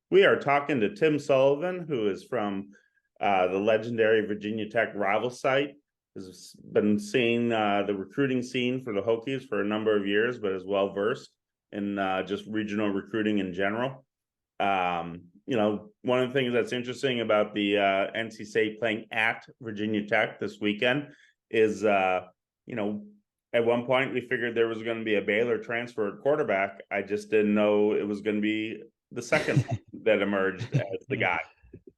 We are talking to Tim Sullivan, who is from the legendary Virginia Tech rival site. Has been seeing the recruiting scene for the Hokies for a number of years, but is well versed in just regional recruiting in general. One of the things that's interesting about the NC State playing at Virginia Tech this weekend is, at one point we figured there was going to be a Baylor transfer at quarterback. I just didn't know it was going to be the second that emerged as the guy.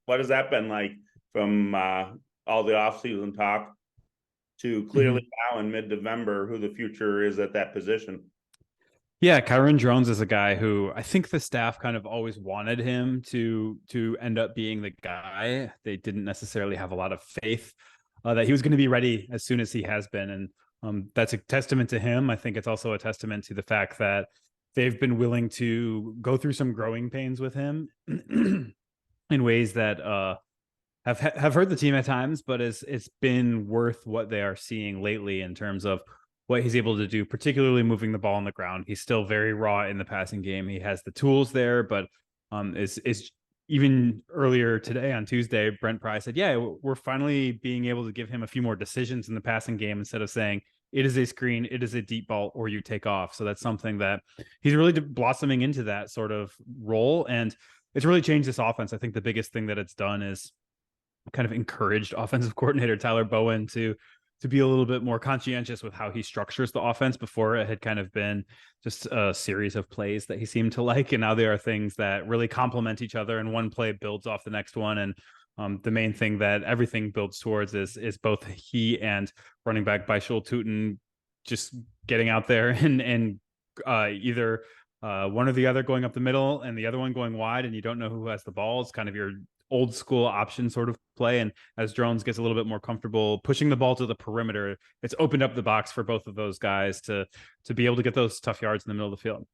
What has that been like from all the offseason talk to clearly now in mid-November who the future is at that position? Yeah, Kyron Drones is a guy who I think the staff kind of always wanted him to end up being the guy. They didn't necessarily have a lot of faith that he was going to be ready as soon as he has been, and that's a testament to him. I think it's also a testament to the fact that they've been willing to go through some growing pains with him in ways that have hurt the team at times, but it's been worth what they are seeing lately in terms of what he's able to do, particularly moving the ball on the ground. He's still very raw in the passing game. He has the tools there, but is even earlier today on Tuesday, Brent Pry said, yeah, we're finally being able to give him a few more decisions in the passing game instead of saying it is a screen, it is a deep ball, or you take off. So that's something that he's really blossoming into that sort of role. And it's really changed this offense. I think the biggest thing that it's done is kind of encouraged offensive coordinator Tyler Bowen to be a little bit more conscientious with how he structures the offense. Before, it had kind of been just a series of plays that he seemed to like, and now there are things that really complement each other, and one play builds off the next one. And the main thing that everything builds towards is both he and running back Baishul Tutin just getting out there and either one or the other going up the middle and the other one going wide, and you don't know who has the ball. It's kind of your old school option sort of play. And as Drones gets a little bit more comfortable pushing the ball to the perimeter, it's opened up the box for both of those guys to be able to get those tough yards in the middle of the field.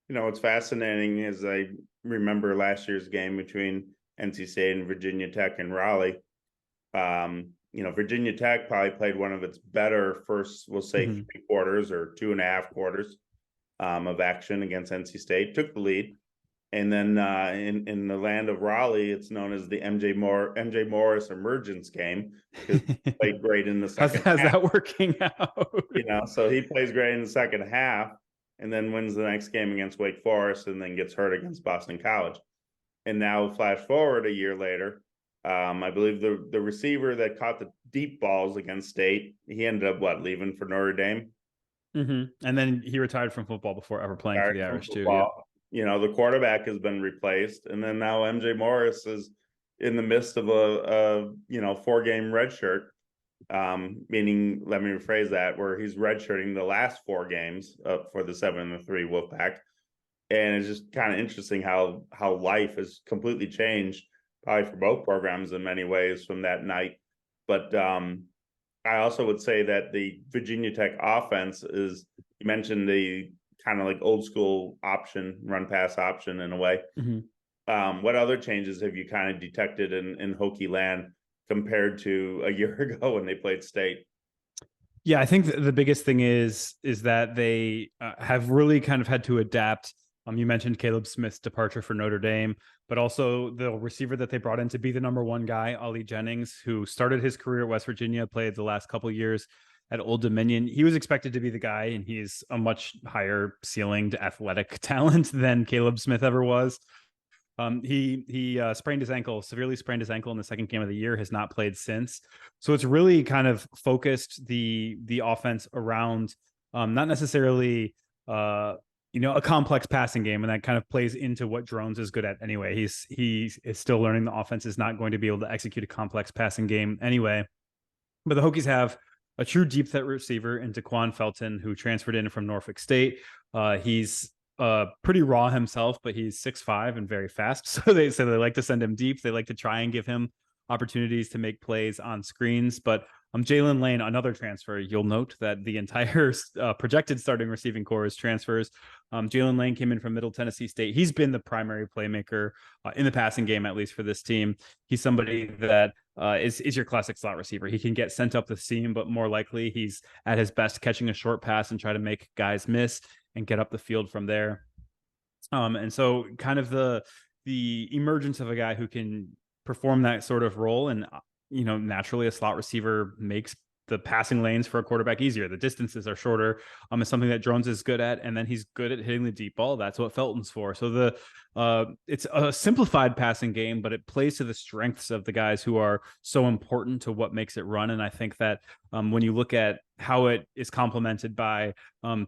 What's fascinating is I remember last year's game between NC State and Virginia Tech in Raleigh. Virginia Tech probably played one of its better first, we'll say, 3 quarters or 2.5 quarters of action against NC State, took the lead. And then in the land of Raleigh, it's known as the MJ Morris emergence game because he played great in the second half. How's that working out? So he plays great in the second half and then wins the next game against Wake Forest and then gets hurt against Boston College. And now flash forward a year later, I believe the receiver that caught the deep balls against State, he ended up leaving for Notre Dame. And then he retired from football before ever playing for the Irish too. Yeah. The quarterback has been replaced, and then now MJ Morris is in the midst of a 4-game red shirt, meaning, let me rephrase that, where he's redshirting the last 4 games for the 7-3 Wolfpack. And it's just kind of interesting how life has completely changed, probably for both programs in many ways from that night. But I also would say that the Virginia Tech offense is, you mentioned the kind of like old school option, run pass option in a way. What other changes have you kind of detected in Hokie land compared to a year ago when they played State? Yeah, I think the biggest thing is that they have really kind of had to adapt. You mentioned Caleb Smith's departure for Notre Dame, but also the receiver that they brought in to be the number 1 guy, Ollie Jennings, who started his career at West Virginia, played the last couple of years at Old Dominion. He was expected to be the guy, and he's a much higher ceilinged athletic talent than Caleb Smith ever was. He sprained his ankle, severely sprained his ankle in the second game of the year, has not played since. So it's really kind of focused the offense around not necessarily a complex passing game, and that kind of plays into what Drones is good at anyway. He is still learning the offense is not going to be able to execute a complex passing game anyway. But the Hokies have a true deep threat receiver in Daquan Felton, who transferred in from Norfolk State. He's pretty raw himself, but he's 6'5" and very fast. So they like to send him deep. They like to try and give him opportunities to make plays on screens. But Jalen Lane, another transfer. You'll note that the entire projected starting receiving core is transfers. Jalen Lane came in from Middle Tennessee State. He's been the primary playmaker in the passing game, at least for this team. He's somebody that is your classic slot receiver. He can get sent up the seam, but more likely he's at his best catching a short pass and try to make guys miss and get up the field from there. And so kind of the emergence of a guy who can perform that sort of role. And, naturally a slot receiver makes the passing lanes for a quarterback easier. The distances are shorter. It's something that Drones is good at, and then he's good at hitting the deep ball. That's what Felton's for. So it's a simplified passing game, but it plays to the strengths of the guys who are so important to what makes it run. And I think that when you look at how it is complemented by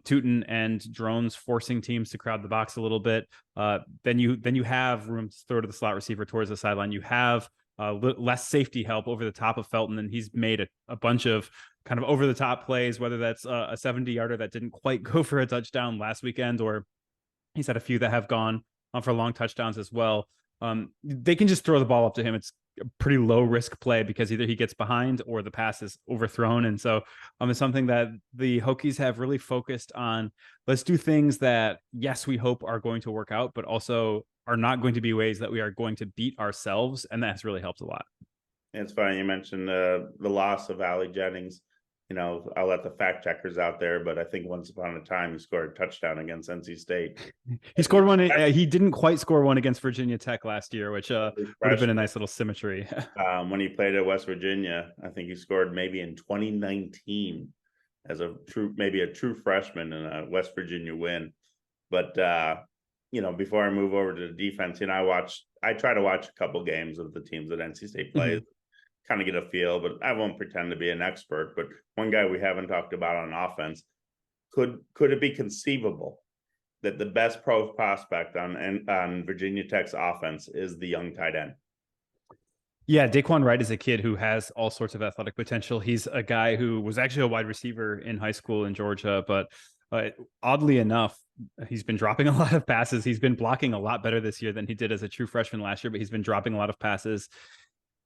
Tootin and Drones forcing teams to crowd the box a little bit, then you have room to throw to the slot receiver towards the sideline. You have less safety help over the top of Felton, and he's made a bunch of kind of over the top plays, whether that's a 70-yarder that didn't quite go for a touchdown last weekend, or he's had a few that have gone for long touchdowns as well. They can just throw the ball up to him. It's a pretty low risk play because either he gets behind or the pass is overthrown. And so it's something that the Hokies have really focused on. Let's do things that, yes, we hope are going to work out, but also are not going to be ways that we are going to beat ourselves. And that's really helped a lot. It's funny you mentioned the loss of Ali Jennings. I'll let the fact checkers out there, but I think once upon a time he scored a touchdown against NC State. He scored one. He didn't quite score one against Virginia Tech last year, which would have been a nice little symmetry. When he played at West Virginia, I think he scored maybe in 2019 as a true freshman in a West Virginia win. But before I move over to the defense, I try to watch a couple games of the teams that NC State plays. Mm-hmm. Kind of get a feel, but I won't pretend to be an expert. But one guy we haven't talked about on offense, could it be conceivable that the best pro prospect on Virginia Tech's offense is the young tight end? Yeah, Daquan Wright is a kid who has all sorts of athletic potential. He's a guy who was actually a wide receiver in high school in Georgia, but oddly enough, he's been dropping a lot of passes. He's been blocking a lot better this year than he did as a true freshman last year, but he's been dropping a lot of passes.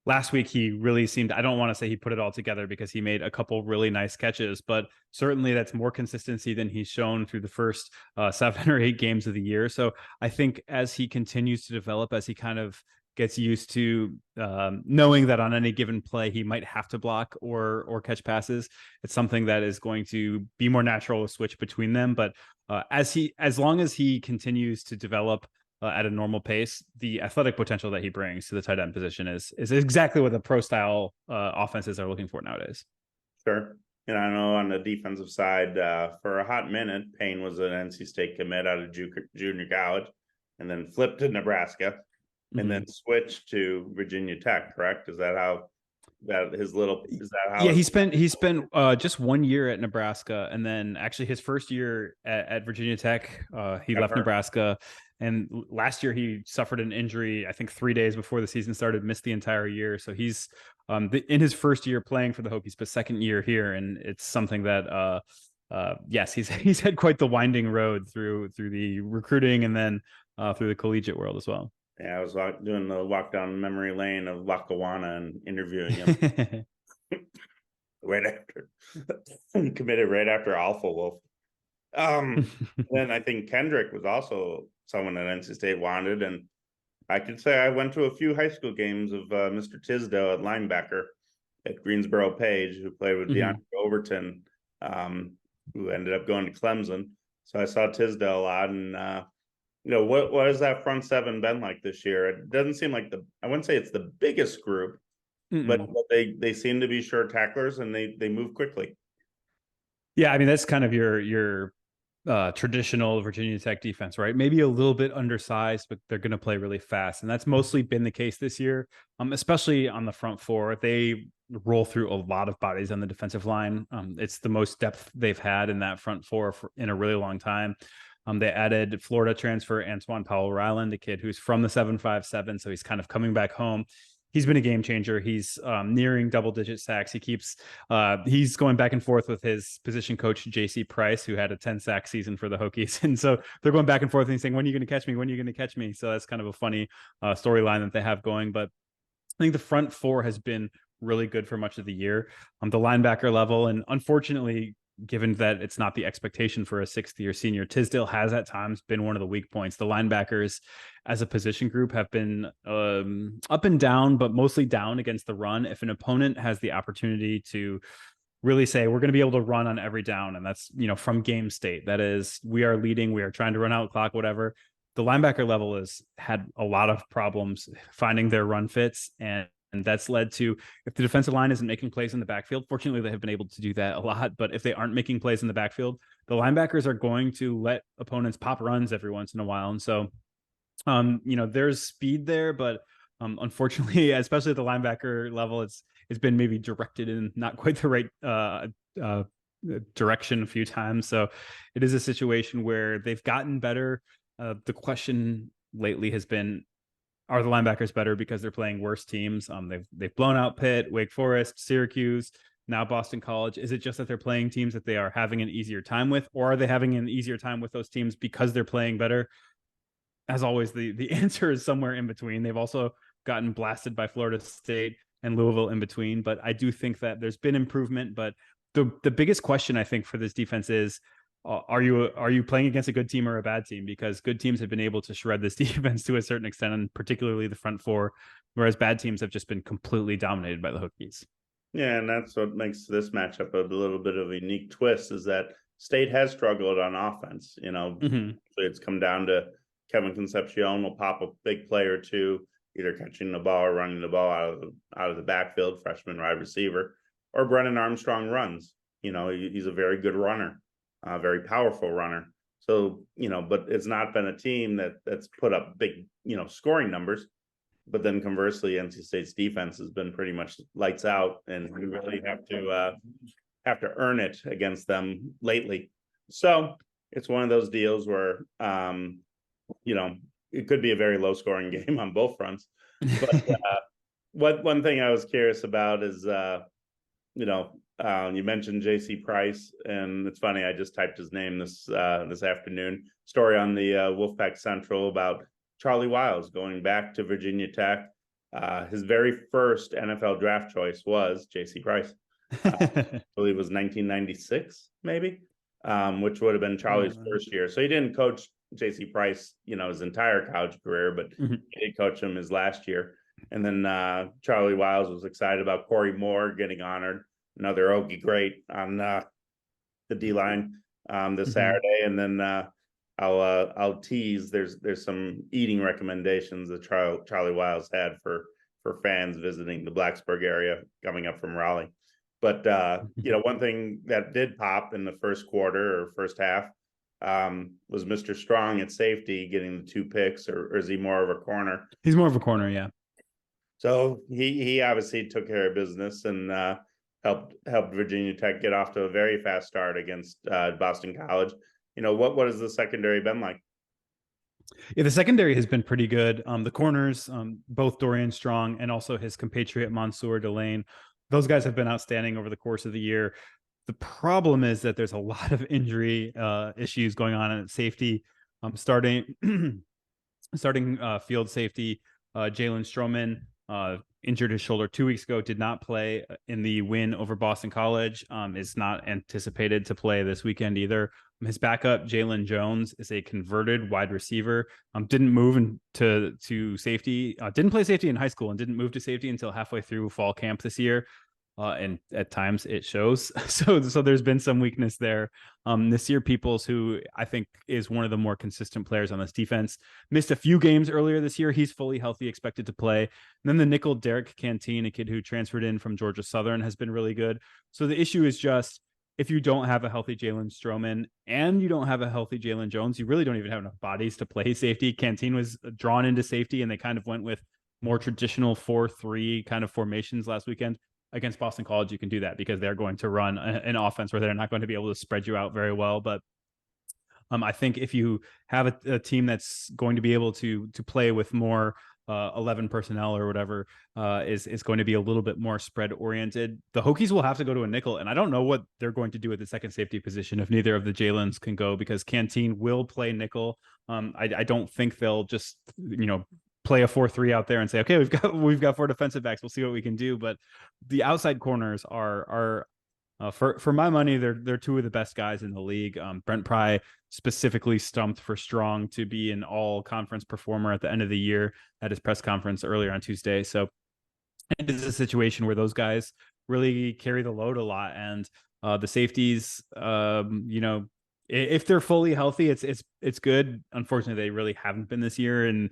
Last week, he really seemed, I don't want to say he put it all together because he made a couple really nice catches, but certainly that's more consistency than he's shown through the first 7 or 8 games of the year. So I think as he continues to develop, as he kind of gets used to knowing that on any given play, he might have to block or catch passes, it's something that is going to be more natural to switch between them. But as long as he continues to develop at a normal pace, the athletic potential that he brings to the tight end position is exactly what the pro style offenses are looking for nowadays. Sure. I know on the defensive side, for a hot minute, Payne was an NC State commit out of junior college, and then flipped to Nebraska, and then switched to Virginia Tech. Correct? Is that how? Yeah, he spent just 1 year at Nebraska, and then actually his first year at Virginia Tech, he left Nebraska. And last year he suffered an injury, I think 3 days before the season started, missed the entire year. So he's in his first year playing for the Hokies, but second year here. And it's something that, yes, he's had quite the winding road through the recruiting and then through the collegiate world as well. Yeah, I was doing the walk down memory lane of Lackawanna and interviewing him right after committed right after Alpha Wolf. Then I think Kendrick was also someone that NC State wanted, and I could say I went to a few high school games of Mr. Tisdale at linebacker at Greensboro Page, who played with DeAndre Overton, who ended up going to Clemson. So I saw Tisdale a lot, and what has that front seven been like this year? It doesn't seem like I wouldn't say it's the biggest group, but they seem to be sure tacklers, and they move quickly. Yeah, I mean, that's kind of your traditional Virginia Tech defense, right? Maybe a little bit undersized, but they're going to play really fast. And that's mostly been the case this year, especially on the front four. They roll through a lot of bodies on the defensive line. It's the most depth they've had in that front four in a really long time. They added Florida transfer Antoine Powell-Ryland, a kid who's from the 757, so he's kind of coming back home. He's been a game changer. He's nearing double-digit sacks. He's going back and forth with his position coach, J.C. Price, who had a 10-sack season for the Hokies. And so they're going back and forth and he's saying, when are you going to catch me? When are you going to catch me? So that's kind of a funny storyline that they have going. But I think the front four has been really good for much of the year. The linebacker level, and unfortunately, given that it's not the expectation for a 6th-year senior, Tisdale has at times been one of the weak points. The linebackers as a position group have been up and down, but mostly down against the run. If an opponent has the opportunity to really say, we're going to be able to run on every down, and that's, from game state, that is, we are leading, we are trying to run out clock, whatever, the linebacker level has had a lot of problems finding their run fits, and that's led to, if the defensive line isn't making plays in the backfield, fortunately they have been able to do that a lot, but if they aren't making plays in the backfield, the linebackers are going to let opponents pop runs every once in a while. And so there's speed there, but unfortunately, especially at the linebacker level, it's been maybe directed in not quite the right direction a few times. So it is a situation where they've gotten better. The question lately has been, are the linebackers better because they're playing worse teams? They've blown out Pitt, Wake Forest, Syracuse, now Boston College. Is it just that they're playing teams that they are having an easier time with, or are they having an easier time with those teams because they're playing better? As always, the answer is somewhere in between. They've also gotten blasted by Florida State and Louisville in between, but I do think that there's been improvement. But the biggest question I think for this defense is, are you playing against a good team or a bad team? Because good teams have been able to shred this defense to a certain extent, and particularly the front four, whereas bad teams have just been completely dominated by the Hokies. Yeah, and that's what makes this matchup a little bit of a unique twist, is that State has struggled on offense. It's come down to Kevin Concepcion will pop a big play or two, either catching the ball or running the ball out of the backfield, freshman wide receiver, or Brennan Armstrong runs. He's a very good runner, a very powerful runner. So, but it's not been a team that's put up big, scoring numbers. But then conversely, NC State's defense has been pretty much lights out, and we really have to earn it against them lately. So it's one of those deals where, it could be a very low scoring game on both fronts. But one thing I was curious about is, you mentioned J.C. Price, and it's funny, I just typed his name this afternoon. Story on the Wolfpack Central about Charlie Wiles going back to Virginia Tech. His very first NFL draft choice was J.C. Price. I believe it was 1996, maybe, which would have been Charlie's first year. So he didn't coach J.C. Price, his entire college career, but he did coach him his last year. And then Charlie Wiles was excited about Corey Moore getting honored, another Hokie great on the D line this Saturday. And then I'll tease. There's some eating recommendations that Charlie Wiles had for fans visiting the Blacksburg area coming up from Raleigh. But one thing that did pop in the first quarter or first half was Mr. Strong at safety getting the 2 picks, or is he more of a corner? He's more of a corner, yeah. So he obviously took care of business and helped Virginia Tech get off to a very fast start against Boston College. What has the secondary been like? Yeah, the secondary has been pretty good. The corners, both Dorian Strong and also his compatriot Mansour Delane, those guys have been outstanding over the course of the year. The problem is that there's a lot of injury issues going on at safety. Starting field safety, Jalen Stroman injured his shoulder 2 weeks ago, did not play in the win over Boston College, is not anticipated to play this weekend either. His backup, Jalen Jones, is a converted wide receiver, didn't move to safety, didn't play safety in high school, and didn't move to safety until halfway through fall camp this year. And at times it shows. So there's been some weakness there. Nasir Peoples, who I think is one of the more consistent players on this defense, missed a few games earlier this year. He's fully healthy, expected to play. And then the nickel Derek Canteen, a kid who transferred in from Georgia Southern, has been really good. So the issue is just, if you don't have a healthy Jalen Stroman and you don't have a healthy Jalen Jones, you really don't even have enough bodies to play safety. Canteen was drawn into safety, and they kind of went with more traditional 4-3 kind of formations last weekend. Against Boston College, you can do that because they're going to run an offense where they're not going to be able to spread you out very well. But I think if you have a team that's going to be able to play with more 11 personnel or whatever, is going to be a little bit more spread oriented. The Hokies will have to go to a nickel, and I don't know what they're going to do at the second safety position if neither of the Jalens can go, because Canteen will play nickel. I don't think they'll just play a 4-3 out there and say, okay, we've got 4 defensive backs, we'll see what we can do. But the outside corners are for my money, they're 2 of the best guys in the league. Brent Pry specifically stumped for Strong to be an all conference performer at the end of the year at his press conference earlier on Tuesday. So it is a situation where those guys really carry the load a lot, and the safeties, if they're fully healthy, it's good. Unfortunately, they really haven't been this year, and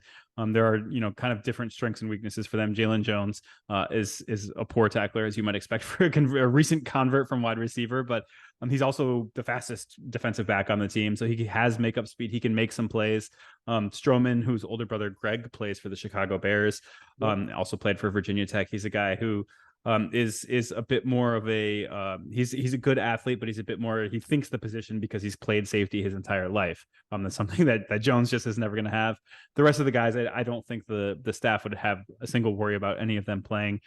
there are kind of different strengths and weaknesses for them. Jalen Jones is a poor tackler, as you might expect for a recent convert from wide receiver, but he's also the fastest defensive back on the team, so he has makeup speed. He can make some plays. Stroman, whose older brother Greg plays for the Chicago Bears, also played for Virginia Tech. He's a guy who is a bit more of a he's a good athlete, but he's a bit more, he thinks the position because he's played safety his entire life. That's something that Jones just is never going to have. The rest of the guys, I don't think the staff would have a single worry about any of them playing.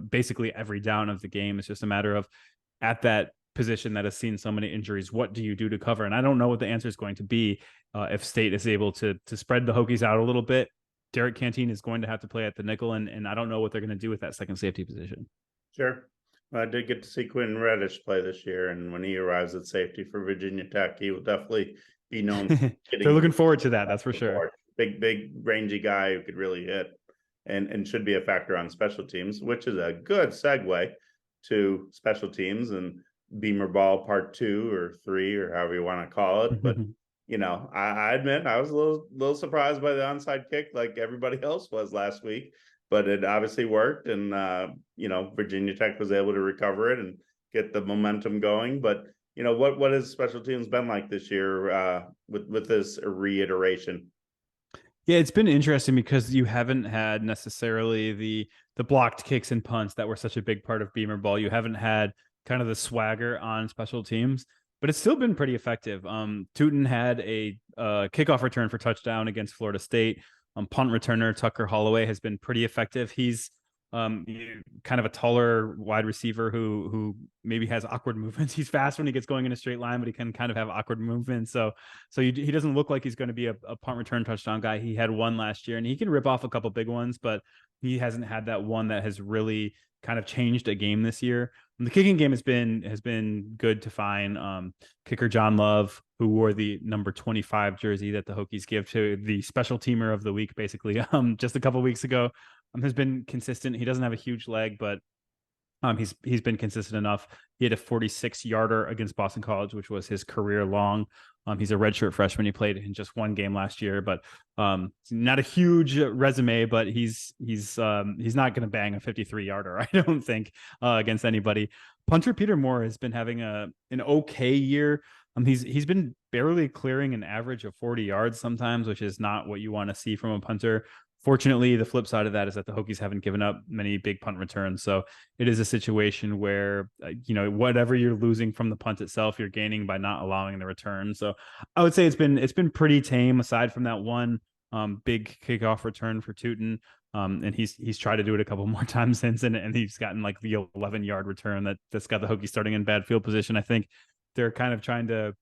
Basically every down of the game. It's just a matter of, at that position that has seen so many injuries, what do you do to cover? And I don't know what the answer is going to be if State is able to spread the Hokies out a little bit. Derek Canteen is going to have to play at the nickel, and I don't know what they're going to do with that second safety position. Sure. I did get to see Quentin Reddish play this year, and when he arrives at safety for Virginia Tech, he will definitely be known. They're looking forward to that. That's for sure. Big, rangy guy who could really hit, and should be a factor on special teams, which is a good segue to special teams and Beamer Ball Part 2 or 3 or however you want to call it, but. I admit I was a little surprised by the onside kick, like everybody else was last week, but it obviously worked, and Virginia Tech was able to recover it and get the momentum going. But what has special teams been like this year with this reiteration? Yeah, it's been interesting because you haven't had necessarily the blocked kicks and punts that were such a big part of Beamer Ball. You haven't had kind of the swagger on special teams, but it's still been pretty effective. Tootin had a kickoff return for touchdown against Florida State. Punt returner Tucker Holloway has been pretty effective. He's kind of a taller wide receiver who maybe has awkward movements. He's fast when he gets going in a straight line, but he can kind of have awkward movements. So he doesn't look like he's going to be a punt return touchdown guy. He had one last year, and he can rip off a couple big ones, but he hasn't had that one that has really kind of changed a game this year. And the kicking game has been good to find. Kicker John Love, who wore the number 25 jersey that the Hokies give to the special teamer of the week, basically, just a couple weeks ago, has been consistent. He doesn't have a huge leg, but he's been consistent enough. He had a 46-yarder against Boston College, which was his career long. He's a redshirt freshman. He played in just one game last year, but not a huge resume. But he's not going to bang a 53-yarder, I don't think, against anybody. Punter Peter Moore has been having an okay year. He's been barely clearing an average of 40 yards sometimes, which is not what you want to see from a punter. Fortunately, the flip side of that is that the Hokies haven't given up many big punt returns. So it is a situation where, whatever you're losing from the punt itself, you're gaining by not allowing the return. So I would say it's been pretty tame, aside from that one big kickoff return for Tootin. And he's tried to do it a couple more times since, and he's gotten like the 11-yard return that's got the Hokies starting in bad field position. I think they're kind of trying to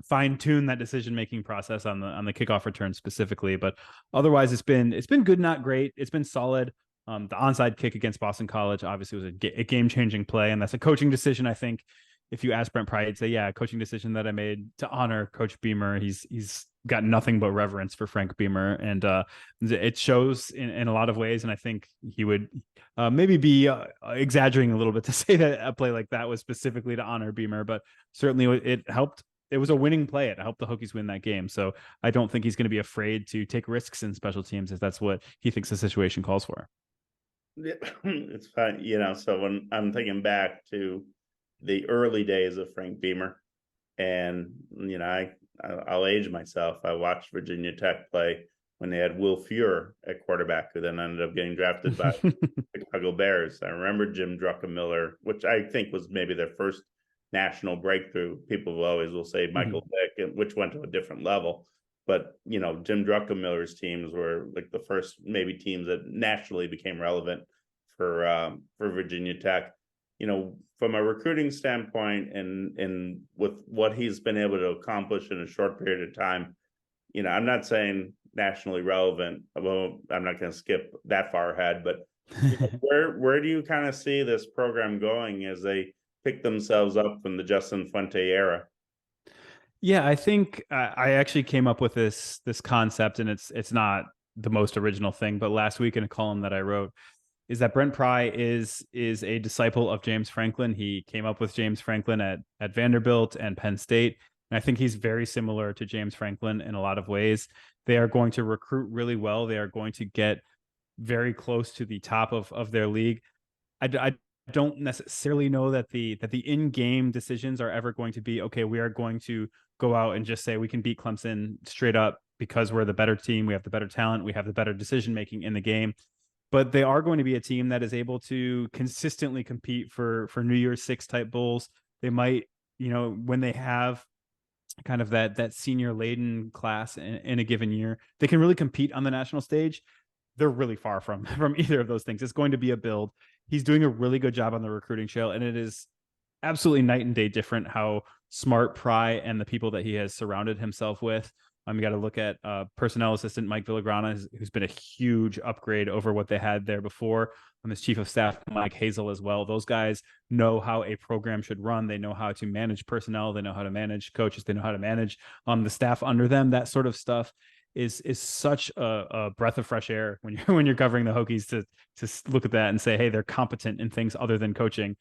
fine tune that decision making process on the kickoff return specifically, but otherwise it's been good, not great. It's been solid. The onside kick against Boston College obviously was a game changing play, and that's a coaching decision. I think if you ask Brent Pry, he'd say, yeah, a coaching decision that I made to honor Coach Beamer. He's got nothing but reverence for Frank Beamer, and it shows in a lot of ways. And I think he would maybe be exaggerating a little bit to say that a play like that was specifically to honor Beamer, but certainly it helped. It was a winning play. It helped the Hokies win that game. So I don't think he's going to be afraid to take risks in special teams if that's what he thinks the situation calls for. Yeah, it's fine. So when I'm thinking back to the early days of Frank Beamer, and, I'll age myself. I watched Virginia Tech play when they had Will Fuhr at quarterback, who then ended up getting drafted by the Chicago Bears. I remember Jim Druckenmiller, which I think was maybe their first national breakthrough. People will say Michael Vick, which went to a different level, but Jim Druckenmiller's teams were like the first maybe teams that nationally became relevant for Virginia Tech. From a recruiting standpoint, and with what he's been able to accomplish in a short period of time, I'm not saying nationally relevant. Well, I'm not going to skip that far ahead, but where do you kind of see this program going as they pick themselves up from the Justin Fuente era? Yeah, I think I actually came up with this concept, and it's not the most original thing, but last week in a column that I wrote is that Brent Pry is a disciple of James Franklin. He came up with James Franklin at Vanderbilt and Penn State. And I think he's very similar to James Franklin in a lot of ways. They are going to recruit really well. They are going to get very close to the top of their league. I don't necessarily know that the in-game decisions are ever going to be, okay, we are going to go out and just say we can beat Clemson straight up because we're the better team, we have the better talent, we have the better decision making in the game. But they are going to be a team that is able to consistently compete for New Year's Six type bowls. They might, when they have kind of that senior laden class in a given year, they can really compete on the national stage. They're really far from either of those things. It's going to be a build. He's doing a really good job on the recruiting trail, and it is absolutely night and day different how smart Pry and the people that he has surrounded himself with. You got to look at personnel assistant Mike Villagrana, who's been a huge upgrade over what they had there before. His chief of staff Mike Hazel as well. Those guys know how a program should run. They know how to manage personnel. They know how to manage coaches. They know how to manage the staff under them. That sort of stuff is such a breath of fresh air when you're covering the Hokies to look at that and say, hey, they're competent in things other than coaching.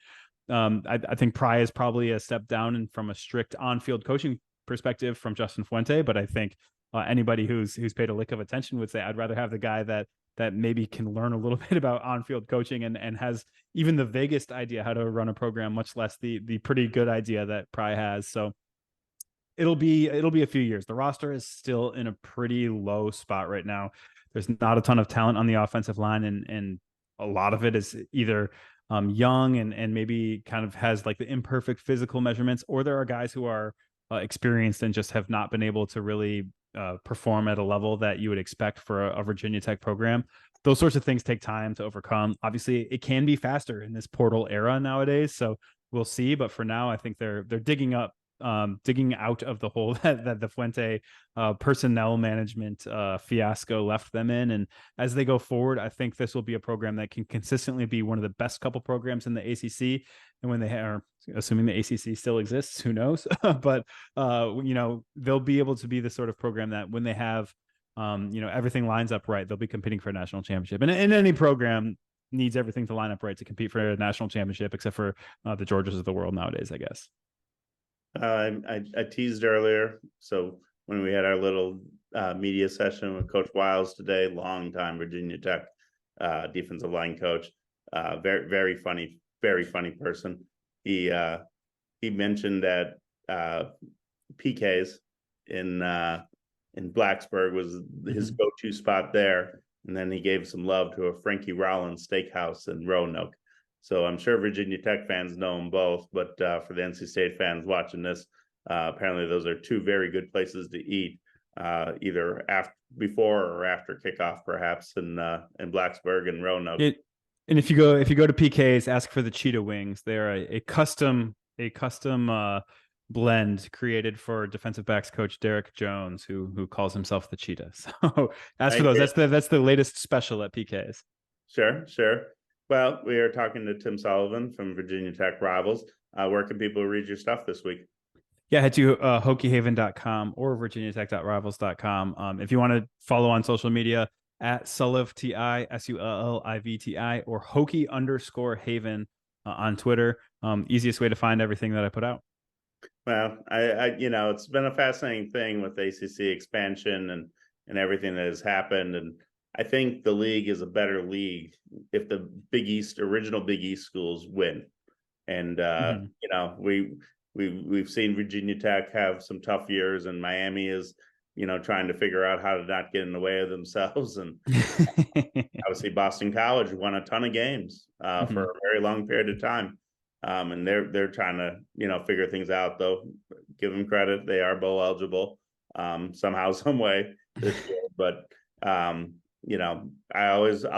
I think Pry is probably a step down from a strict on-field coaching perspective from Justin Fuente, but I think anybody who's paid a lick of attention would say I'd rather have the guy that maybe can learn a little bit about on-field coaching and has even the vaguest idea how to run a program, much less the pretty good idea that Pry has. So it'll be a few years. The roster is still in a pretty low spot right now. There's not a ton of talent on the offensive line, and a lot of it is either young and maybe kind of has like the imperfect physical measurements, or there are guys who are experienced and just have not been able to really perform at a level that you would expect for a Virginia Tech program. Those sorts of things take time to overcome. Obviously, it can be faster in this portal era nowadays, so we'll see. But for now, I think they're digging out of the hole that the Fuente personnel management fiasco left them in. And as they go forward, I think this will be a program that can consistently be one of the best couple programs in the ACC. And when they are, assuming the ACC still exists, who knows? But they'll be able to be the sort of program that when they have everything lines up right, they'll be competing for a national championship. And in any program needs everything to line up right to compete for a national championship, except for the Georgias of the world nowadays, I guess. I teased earlier. So when we had our little media session with Coach Wiles today, longtime Virginia Tech defensive line coach, very funny person. He mentioned that PKs in Blacksburg was his go-to spot there, and then he gave some love to a Frankie Rollins steakhouse in Roanoke. So I'm sure Virginia Tech fans know them both, but for the NC State fans watching this, apparently those are two very good places to eat, either before or after kickoff, perhaps in Blacksburg and Roanoke. And if you go to PK's, ask for the cheetah wings. They're a custom blend created for defensive backs coach Derek Jones, who calls himself the cheetah. So ask for those. That's the latest special at PK's. Sure. Well, we are talking to Tim Sullivan from Virginia Tech Rivals. Where can people read your stuff this week? Yeah, head to HokieHaven.com or VirginiaTech.rivals.com. If you want to follow on social media, at SullivTI, SULLIVTI, or Hokie_Haven on Twitter. Easiest way to find everything that I put out. Well, I it's been a fascinating thing with ACC expansion and everything that has happened. And I think the league is a better league if the original Big East schools win. And we've seen Virginia Tech have some tough years, and Miami is trying to figure out how to not get in the way of themselves. And obviously Boston College won a ton of games for a very long period of time. And they're trying to figure things out, though. Give them credit, they are bowl eligible somehow, some way this year. But I'll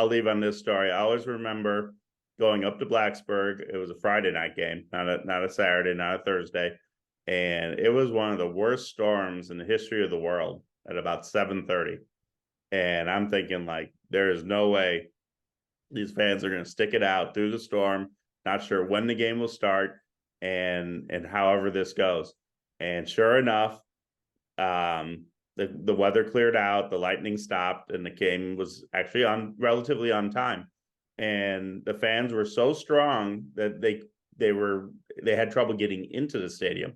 leave on this story. I always remember going up to Blacksburg. It was a Friday night game, not a Saturday, not a Thursday. And it was one of the worst storms in the history of the world at about 7:30. And I'm thinking, like, there is no way these fans are going to stick it out through the storm. Not sure when the game will start and however this goes. And sure enough, the weather cleared out, the lightning stopped, and the game was actually relatively on time. And the fans were so strong that they had trouble getting into the stadium.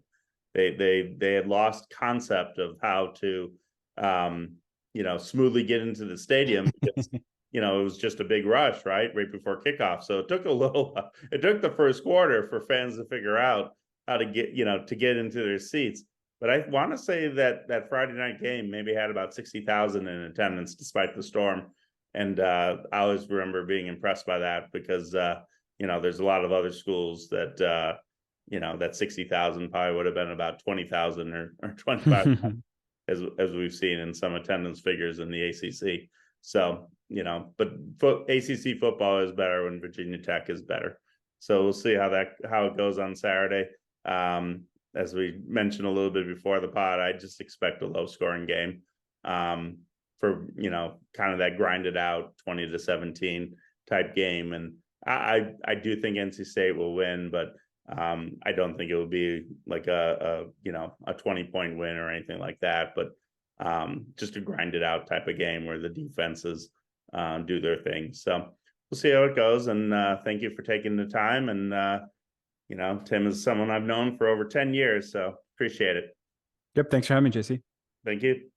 They had lost concept of how to smoothly get into the stadium because it was just a big rush right before kickoff. So it took it took the first quarter for fans to figure out how to get to get into their seats. But I want to say that Friday night game maybe had about 60,000 in attendance despite the storm. And I always remember being impressed by that because there's a lot of other schools that that 60,000 probably would have been about 20,000 or 25 as we've seen in some attendance figures in the ACC. So, but ACC football is better when Virginia Tech is better. So we'll see how it goes on Saturday. As we mentioned a little bit before the pod, I just expect a low scoring game for, kind of that grinded out 20-17 type game. And I do think NC State will win, but I don't think it will be like a 20-point win or anything like that, but just a grinded out type of game where the defenses do their thing. So we'll see how it goes. And thank you for taking the time. And, Tim is someone I've known for over 10 years, so appreciate it. Yep. Thanks for having me, JC. Thank you.